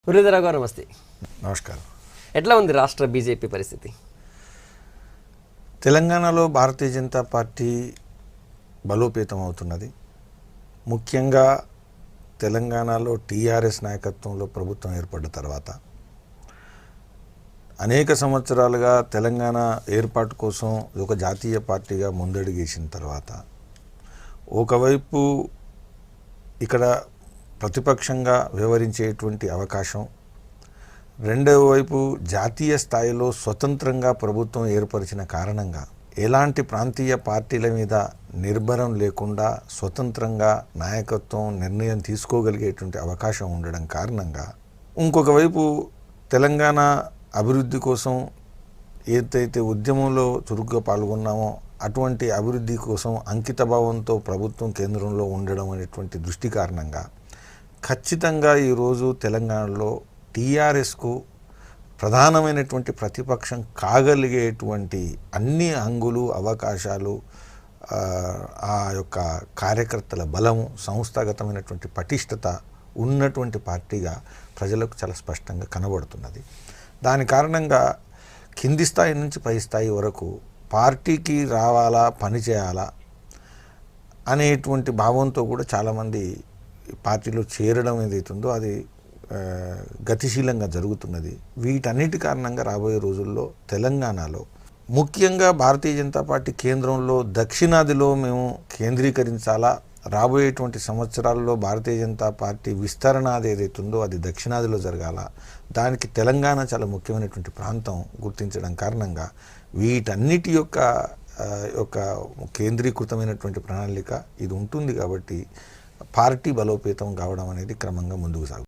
మురళీధరరావు గారు నమస్తే. నమస్కారం. ఎట్లా ఉంది రాష్ట్ర బీజేపీ పరిస్థితి? తెలంగాణలో భారతీయ జనతా పార్టీ బలోపేతం అవుతున్నది. ముఖ్యంగా తెలంగాణలో టీఆర్ఎస్ నాయకత్వంలో ప్రభుత్వం ఏర్పడ్డ తర్వాత అనేక సంవత్సరాలుగా తెలంగాణ ఏర్పాటు కోసం ఒక జాతీయ పార్టీగా ముందడుగేసిన తర్వాత ఒకవైపు ఇక్కడ ప్రతిపక్షంగా వ్యవహరించేటువంటి అవకాశం, రెండవ వైపు జాతీయ స్థాయిలో స్వతంత్రంగా ప్రభుత్వం ఏర్పరిచిన కారణంగా ఎలాంటి ప్రాంతీయ పార్టీల మీద నిర్భరం లేకుండా స్వతంత్రంగా నాయకత్వం నిర్ణయం తీసుకోగలిగేటువంటి అవకాశం ఉండడం కారణంగా ఇంకొక వైపు తెలంగాణ అభివృద్ధి కోసం ఏదైతే ఉద్యమంలో చురుగ్గా పాల్గొన్నామో అటువంటి అభివృద్ధి కోసం అంకితభావంతో ప్రభుత్వం కేంద్రంలో ఉండడం అనేటువంటి దృష్టి కారణంగా ఖచ్చితంగా ఈరోజు తెలంగాణలో టీఆర్ఎస్కు ప్రధానమైనటువంటి ప్రతిపక్షం కాగలిగేటువంటి అన్ని హంగులు, అవకాశాలు, ఆ యొక్క కార్యకర్తల బలము, సంస్థాగతమైనటువంటి పటిష్టత ఉన్నటువంటి పార్టీగా ప్రజలకు చాలా స్పష్టంగా కనబడుతున్నది. దాని కారణంగా కింది స్థాయి నుంచి పై స్థాయి వరకు పార్టీకి రావాలా, పని చేయాలా అనేటువంటి భావంతో కూడా చాలామంది పార్టీలో చేరడం ఏదైతుందో అది గతిశీలంగా జరుగుతున్నది. వీటన్నిటి కారణంగా రాబోయే రోజుల్లో తెలంగాణలో ముఖ్యంగా భారతీయ జనతా పార్టీ కేంద్రంలో దక్షిణాదిలో మేము కేంద్రీకరించాలా, రాబోయేటువంటి సంవత్సరాల్లో భారతీయ జనతా పార్టీ విస్తరణ అది ఏదైతుందో అది దక్షిణాదిలో జరగాల, దానికి తెలంగాణ చాలా ముఖ్యమైనటువంటి ప్రాంతం గుర్తించడం కారణంగా వీటన్నిటి యొక్క కేంద్రీకృతమైనటువంటి ప్రణాళిక ఇది ఉంటుంది. కాబట్టి పార్టీ బలోపేతం కావడం అనేది క్రమంగా ముందుకు సాగుతుంది.